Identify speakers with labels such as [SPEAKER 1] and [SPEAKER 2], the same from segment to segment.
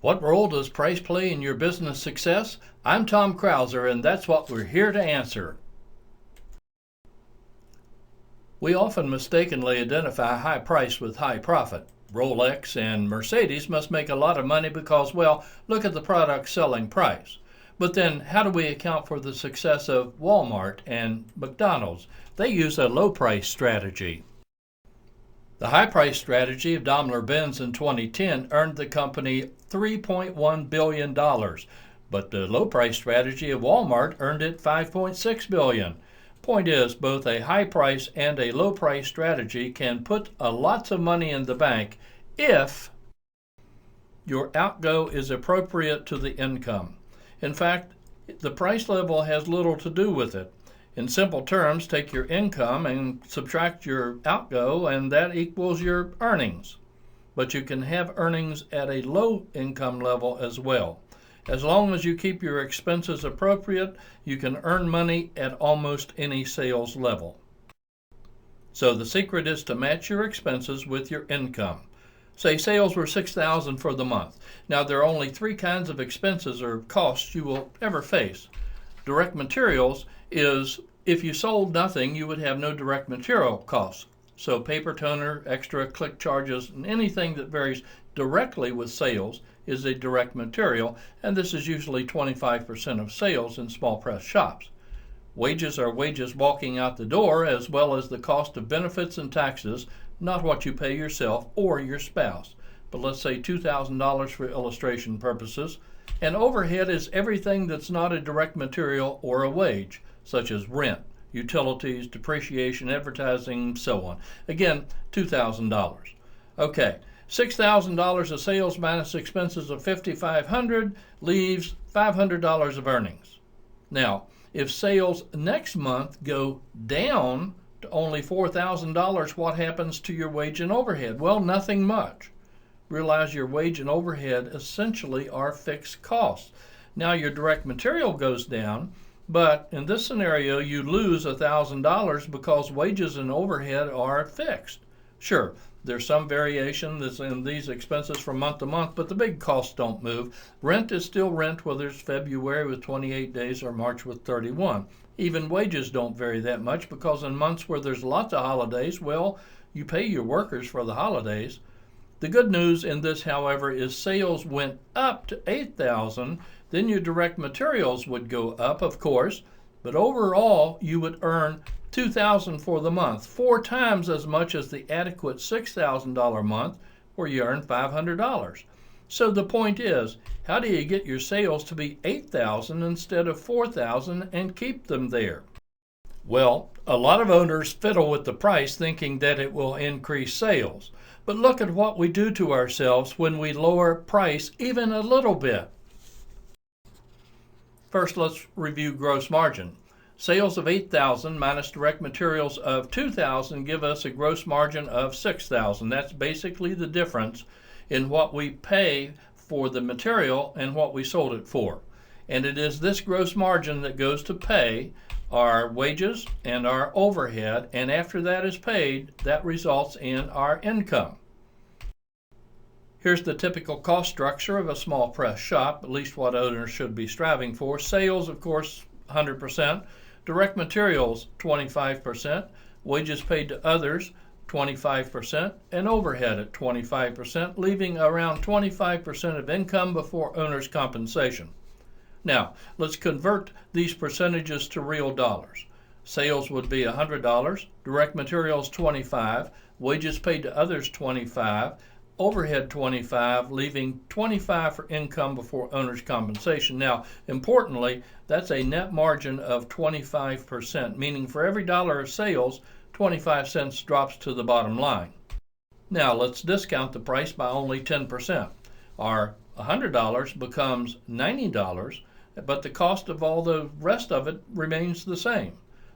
[SPEAKER 1] What role does price play in your business success? I'm Tom Krauser, and that's what we're here to answer. We often mistakenly identify high price with high profit. Rolex and Mercedes must make a lot of money because, well, look at the product's selling price. But then how do we account for the success of Walmart and McDonald's? They use a low price strategy. The high price strategy of Daimler-Benz in 2010 earned the company $3.1 billion, but the low price strategy of Walmart earned it $5.6 billion. Point is, both a high price and a low price strategy can put lots of money in the bank if your outgo is appropriate to the income. In fact, the price level has little to do with it. In simple terms, take your income and subtract your outgo, and that equals your earnings. But you can have earnings at a low income level as well. As long as you keep your expenses appropriate, you can earn money at almost any sales level. So the secret is to match your expenses with your income. Say sales were $6,000 for the month. Now there are only three kinds of expenses or costs you will ever face. Direct materials is if you sold nothing, you would have no direct material costs. So paper toner, extra click charges, and anything that varies directly with sales is a direct material, and this is usually 25% of sales in small press shops. Wages are wages walking out the door, as well as the cost of benefits and taxes, not what you pay yourself or your spouse. But let's say $2,000 for illustration purposes. And overhead is everything that's not a direct material or a wage, such as rent, utilities, depreciation, advertising, so on. Again, $2,000. Okay, $6,000 of sales minus expenses of $5,500 leaves $500 of earnings. Now, if sales next month go down to only $4,000, what happens to your wage and overhead? Well, nothing much. Realize your wage and overhead essentially are fixed costs. Now your direct material goes down, but in this scenario you lose $1,000 because wages and overhead are fixed. Sure, there's some variation that's in these expenses from month to month, but the big costs don't move. Rent is still rent, whether it's February with 28 days or March with 31. Even wages don't vary that much because in months where there's lots of holidays, well, you pay your workers for the holidays. The good news in this, however, is sales went up to $8,000, then your direct materials would go up, of course, but overall you would earn $2,000 for the month, 4 times as much as the adequate $6,000 month where you earn $500. So the point is, how do you get your sales to be $8,000 instead of $4,000 and keep them there? Well, a lot of owners fiddle with the price thinking that it will increase sales. But look at what we do to ourselves when we lower price even a little bit. First, let's review gross margin. Sales of $8,000 minus direct materials of $2,000 give us a gross margin of $6,000. That's basically the difference in what we pay for the material and what we sold it for. And it is this gross margin that goes to pay our wages and our overhead, and after that is paid, that results in our income. Here's the typical cost structure of a small press shop, at least what owners should be striving for. Sales, of course, 100%, direct materials 25%, wages paid to others 25%, and overhead at 25%, leaving around 25% of income before owner's compensation. Now, let's convert these percentages to real dollars. Sales would be $100, direct materials $25, wages paid to others $25, overhead $25, leaving $25 for income before owner's compensation. Now, importantly, that's a net margin of 25%, meaning for every dollar of sales, 25 cents drops to the bottom line. Now, let's discount the price by only 10%. Our $100 becomes $90, but the cost of all the rest of it remains the same.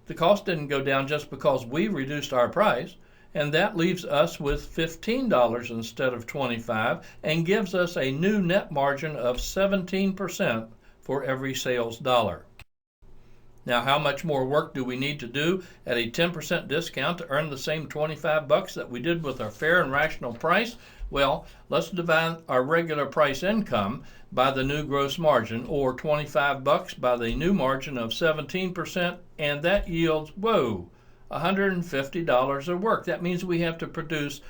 [SPEAKER 1] The cost didn't go down just because we reduced our price, and that leaves us with $15 instead of $25 and gives us a new net margin of 17% for every sales dollar. Now, how much more work do we need to do at a 10% discount to earn the same 25 bucks that we did with our fair and rational price? Well, let's divide our regular price income by the new gross margin, or 25 bucks by the new margin of 17%, and that yields, whoa, $150 of work. That means we have to produce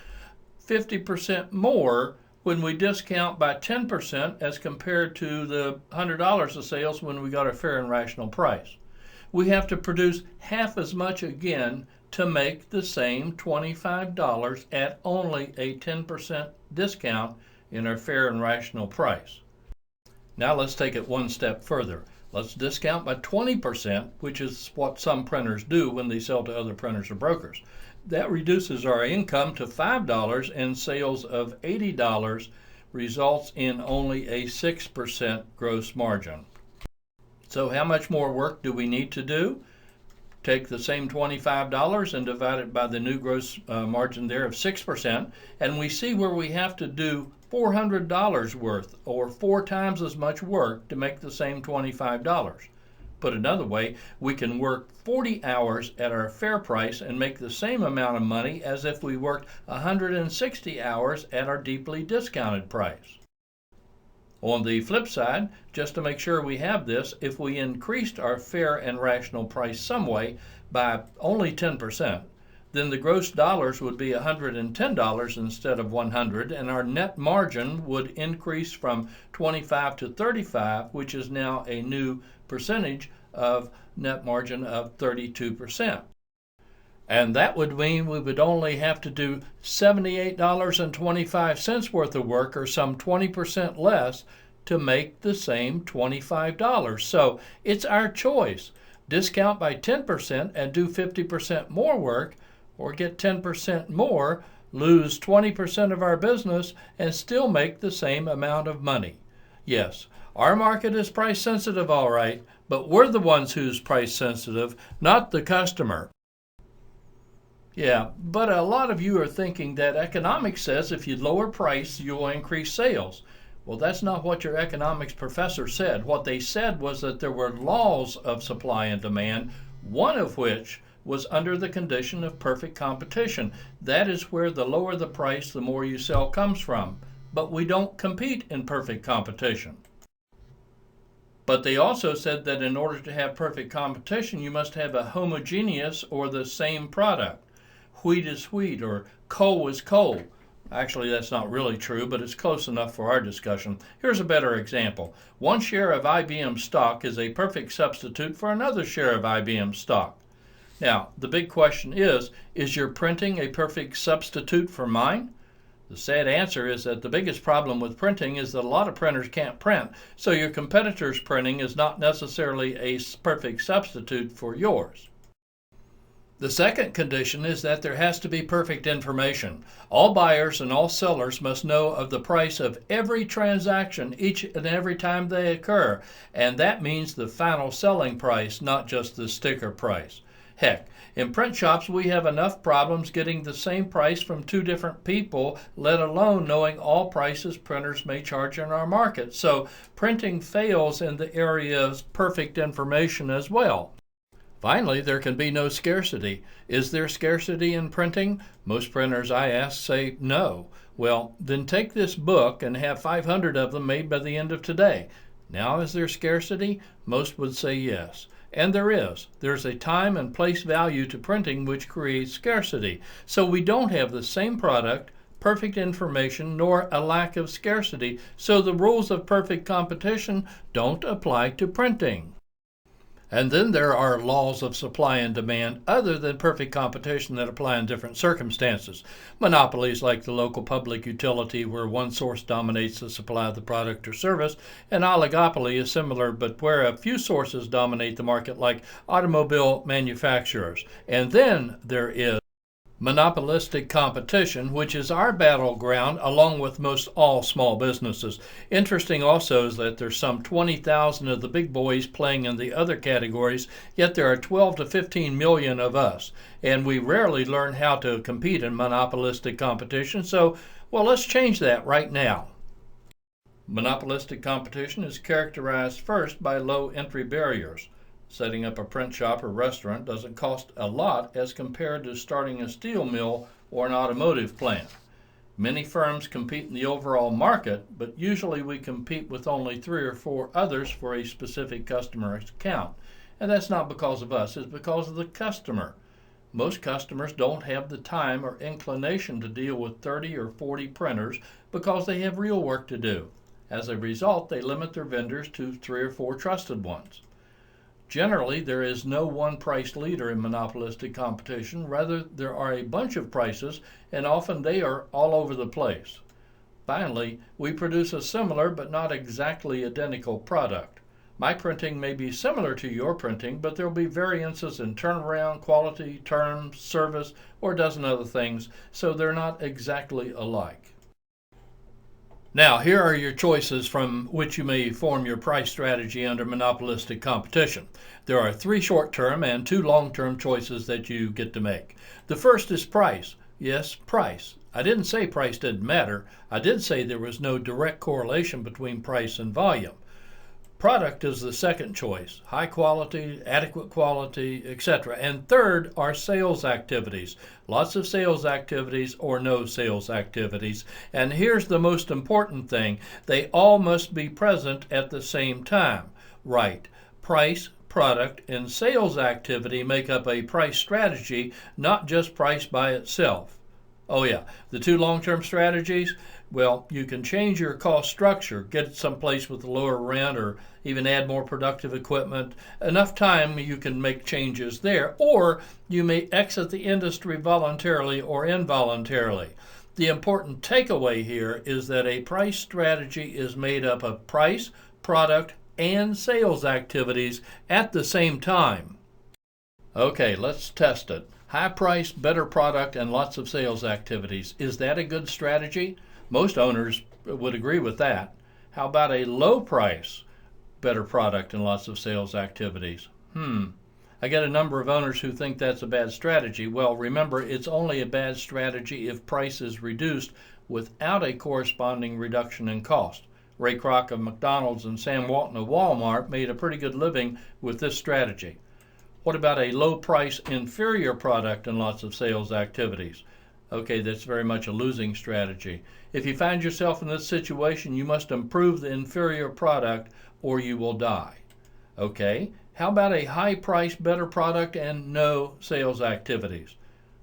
[SPEAKER 1] 50% more when we discount by 10% as compared to the $100 of sales when we got a fair and rational price. We have to produce half as much again to make the same $25 at only a 10% discount in our fair and rational price. Now let's take it one step further. Let's discount by 20%, which is what some printers do when they sell to other printers or brokers. That reduces our income to $5, and sales of $80 results in only a 6% gross margin. So how much more work do we need to do? Take the same $25 and divide it by the new gross margin there of 6%, and we see where we have to do $400 worth, or 4 times as much work to make the same $25. Put another way, we can work 40 hours at our fair price and make the same amount of money as if we worked 160 hours at our deeply discounted price. On the flip side, just to make sure we have this, if we increased our fair and rational price some way by only 10%, then the gross dollars would be $110 instead of $100, and our net margin would increase from 25 to 35, which is now a new percentage of net margin of 32%. And that would mean we would only have to do $78.25 worth of work, or some 20% less, to make the same $25. So it's our choice. Discount by 10% and do 50% more work, or get 10% more, lose 20% of our business, and still make the same amount of money. Yes, our market is price sensitive, all right, but we're the ones who's price sensitive, not the customer. Yeah, but a lot of you are thinking that economics says if you lower price, you'll increase sales. Well, that's not what your economics professor said. What they said was that there were laws of supply and demand, one of which was under the condition of perfect competition. That is where the lower the price, the more you sell comes from. But we don't compete in perfect competition. But they also said that in order to have perfect competition, you must have a homogeneous or the same product. Wheat is wheat, or coal is coal. Actually, that's not really true, but it's close enough for our discussion. Here's a better example. One share of IBM stock is a perfect substitute for another share of IBM stock. Now, the big question is your printing a perfect substitute for mine? The sad answer is that the biggest problem with printing is that a lot of printers can't print, so your competitor's printing is not necessarily a perfect substitute for yours. The second condition is that there has to be perfect information. All buyers and all sellers must know of the price of every transaction each and every time they occur, and that means the final selling price, not just the sticker price. Heck, in print shops we have enough problems getting the same price from 2 different people, let alone knowing all prices printers may charge in our market. So printing fails in the area of perfect information as well. Finally, there can be no scarcity. Is there scarcity in printing? Most printers I ask say no. Well, then take this book and have 500 of them made by the end of today. Now is there scarcity? Most would say yes. And there is. There's a time and place value to printing which creates scarcity. So we don't have the same product, perfect information, nor a lack of scarcity. So the rules of perfect competition don't apply to printing. And then there are laws of supply and demand other than perfect competition that apply in different circumstances. Monopolies like the local public utility where one source dominates the supply of the product or service. An oligopoly is similar, but where a few sources dominate the market like automobile manufacturers. And then there is monopolistic competition, which is our battleground along with most all small businesses. Interesting also is that there's some 20,000 of the big boys playing in the other categories, yet there are 12 to 15 million of us, and we rarely learn how to compete in monopolistic competition. So, well, let's change that right now. Monopolistic competition is characterized first by low entry barriers. Setting up a print shop or restaurant doesn't cost a lot as compared to starting a steel mill or an automotive plant. Many firms compete in the overall market, but usually we compete with only 3 or 4 others for a specific customer account. And that's not because of us, it's because of the customer. Most customers don't have the time or inclination to deal with 30 or 40 printers because they have real work to do. As a result, they limit their vendors to 3 or 4 trusted ones. Generally, there is no one price leader in monopolistic competition. Rather, there are a bunch of prices, and often they are all over the place. Finally, we produce a similar but not exactly identical product. My printing may be similar to your printing, but there will be variances in turnaround, quality, terms, service, or a dozen other things, so they're not exactly alike. Now, here are your choices from which you may form your price strategy under monopolistic competition. There are 3 short-term and 2 long-term choices that you get to make. The first is price. Yes, price. I didn't say price didn't matter. I did say there was no direct correlation between price and volume. Product is the second choice, high quality, adequate quality, etc. And third are sales activities, lots of sales activities or no sales activities. And here's the most important thing, they all must be present at the same time. Right, price, product, and sales activity make up a price strategy, not just price by itself. Oh yeah, the 2 long-term strategies, well, you can change your cost structure, get someplace with lower rent or even add more productive equipment. Enough time you can make changes there, or you may exit the industry voluntarily or involuntarily. The important takeaway here is that a price strategy is made up of price, product, and sales activities at the same time. Okay, let's test it. High price, better product, and lots of sales activities. Is that a good strategy? Most owners would agree with that. How about a low price, better product, and lots of sales activities? I get a number of owners who think that's a bad strategy. Well, remember, it's only a bad strategy if price is reduced without a corresponding reduction in cost. Ray Kroc of McDonald's and Sam Walton of Walmart made a pretty good living with this strategy. What about a low price, inferior product and lots of sales activities? Okay, that's very much a losing strategy. If you find yourself in this situation, you must improve the inferior product or you will die. Okay, how about a high price, better product and no sales activities?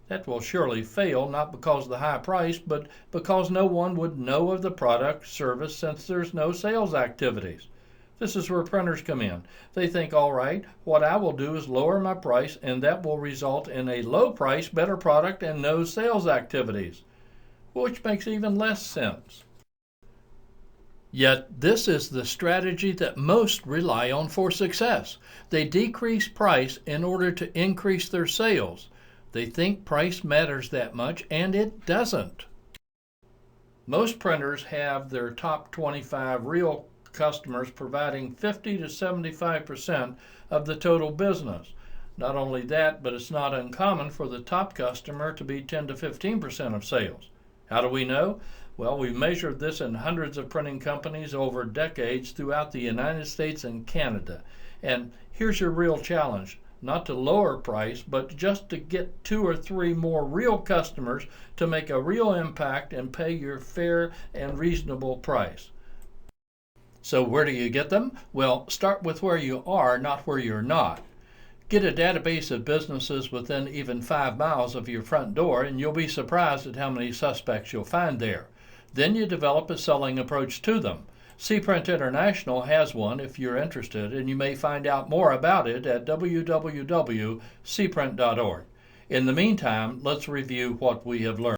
[SPEAKER 1] That will surely fail, not because of the high price, but because no one would know of the product, service, since there's no sales activities. This is where printers come in. They think, all right, what I will do is lower my price, and that will result in a low price, better product, and no sales activities, which makes even less sense. Yet this is the strategy that most rely on for success. They decrease price in order to increase their sales. They think price matters that much, and it doesn't. Most printers have their top 25 real customers providing 50 to 75% of the total business. Not only that, but it's not uncommon for the top customer to be 10 to 15% of sales. How do we know? Well, we've measured this in hundreds of printing companies over decades throughout the United States and Canada. And here's your real challenge. Not to lower price, but just to get 2 or 3 more real customers to make a real impact and pay your fair and reasonable price. So where do you get them? Well, start with where you are, not where you're not. Get a database of businesses within even 5 miles of your front door, and you'll be surprised at how many suspects you'll find there. Then you develop a selling approach to them. Print International has one if you're interested, and you may find out more about it at www.cprint.org. In the meantime, let's review what we have learned.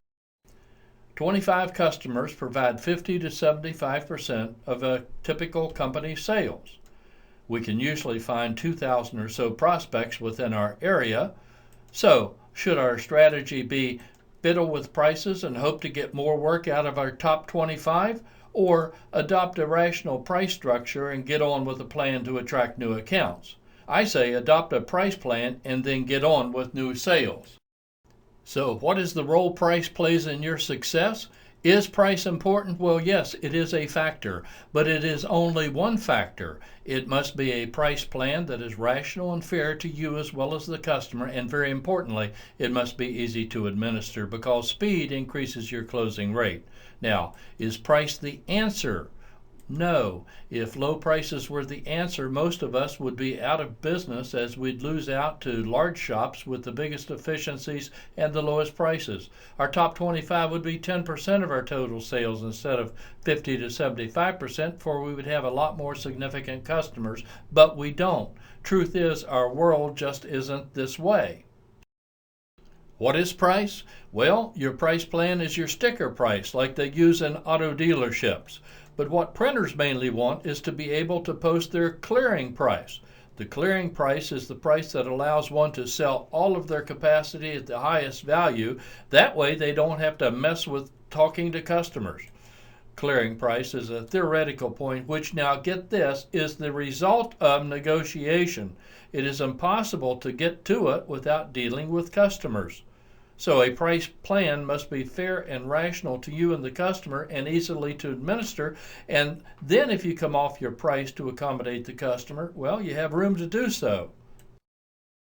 [SPEAKER 1] 25 customers provide 50 to 75% of a typical company's sales. We can usually find 2,000 or so prospects within our area. So, should our strategy be fiddle with prices and hope to get more work out of our top 25, or adopt a rational price structure and get on with a plan to attract new accounts? I say adopt a price plan and then get on with new sales. So what is the role price plays in your success? Is price important? Well, yes, it is a factor, but it is only one factor. It must be a price plan that is rational and fair to you as well as the customer, and very importantly, it must be easy to administer because speed increases your closing rate. Now, is price the answer? No. If low prices were the answer, most of us would be out of business as we'd lose out to large shops with the biggest efficiencies and the lowest prices. Our top 25 would be 10% of our total sales instead of 50 to 75%, for we would have a lot more significant customers, but we don't. Truth is, our world just isn't this way. What is price? Well, your price plan is your sticker price, like they use in auto dealerships. But what printers mainly want is to be able to post their clearing price. The clearing price is the price that allows one to sell all of their capacity at the highest value. That way they don't have to mess with talking to customers. Clearing price is a theoretical point which, now get this, is the result of negotiation. It is impossible to get to it without dealing with customers. So a price plan must be fair and rational to you and the customer and easily to administer. And then if you come off your price to accommodate the customer, well, you have room to do so.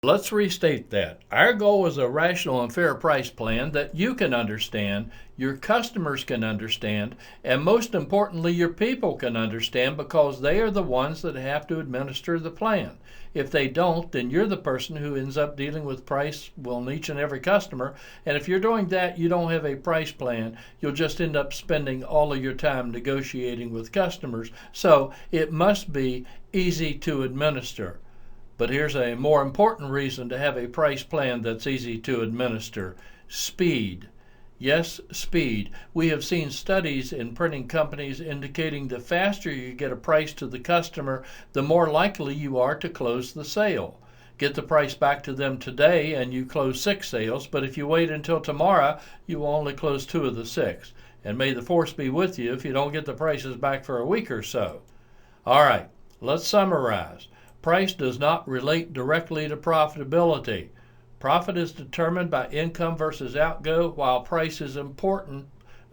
[SPEAKER 1] Let's restate that. Our goal is a rational and fair price plan that you can understand, your customers can understand, and most importantly, your people can understand because they are the ones that have to administer the plan. If they don't, then you're the person who ends up dealing with price on each and every customer. And if you're doing that, you don't have a price plan. You'll just end up spending all of your time negotiating with customers. So it must be easy to administer. But here's a more important reason to have a price plan that's easy to administer: speed. Yes, speed. We have seen studies in printing companies indicating the faster you get a price to the customer, the more likely you are to close the sale. Get the price back to them today and you close 6 sales, but if you wait until tomorrow, you will only close 2 of the 6. And may the force be with you if you don't get the prices back for a week or so. All right, let's summarize. Price does not relate directly to profitability. Profit is determined by income versus outgo, while price is important.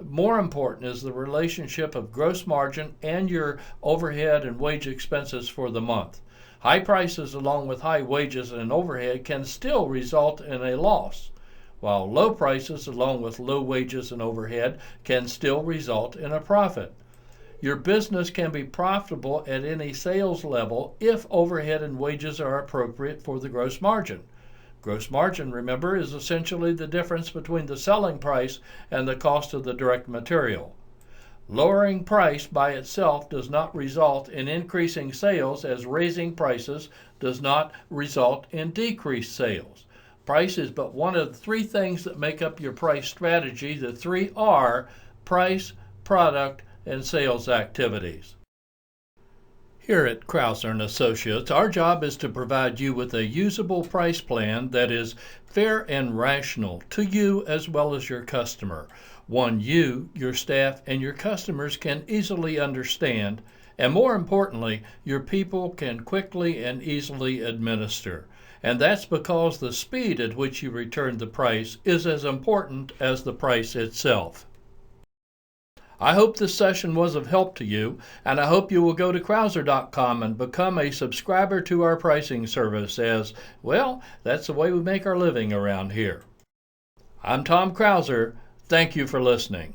[SPEAKER 1] More important is the relationship of gross margin and your overhead and wage expenses for the month. High prices along with high wages and overhead can still result in a loss, while low prices along with low wages and overhead can still result in a profit. Your business can be profitable at any sales level if overhead and wages are appropriate for the gross margin. Gross margin, remember, is essentially the difference between the selling price and the cost of the direct material. Lowering price by itself does not result in increasing sales, as raising prices does not result in decreased sales. Price is but one of the 3 things that make up your price strategy. The 3 are price, product, and sales activities. Here at Krauser & Associates, our job is to provide you with a usable price plan that is fair and rational to you as well as your customer. One you, your staff, and your customers can easily understand, and more importantly, your people can quickly and easily administer. And that's because the speed at which you return the price is as important as the price itself. I hope this session was of help to you, and I hope you will go to Krauser.com and become a subscriber to our pricing service, as, well, that's the way we make our living around here. I'm Tom Krauser. Thank you for listening.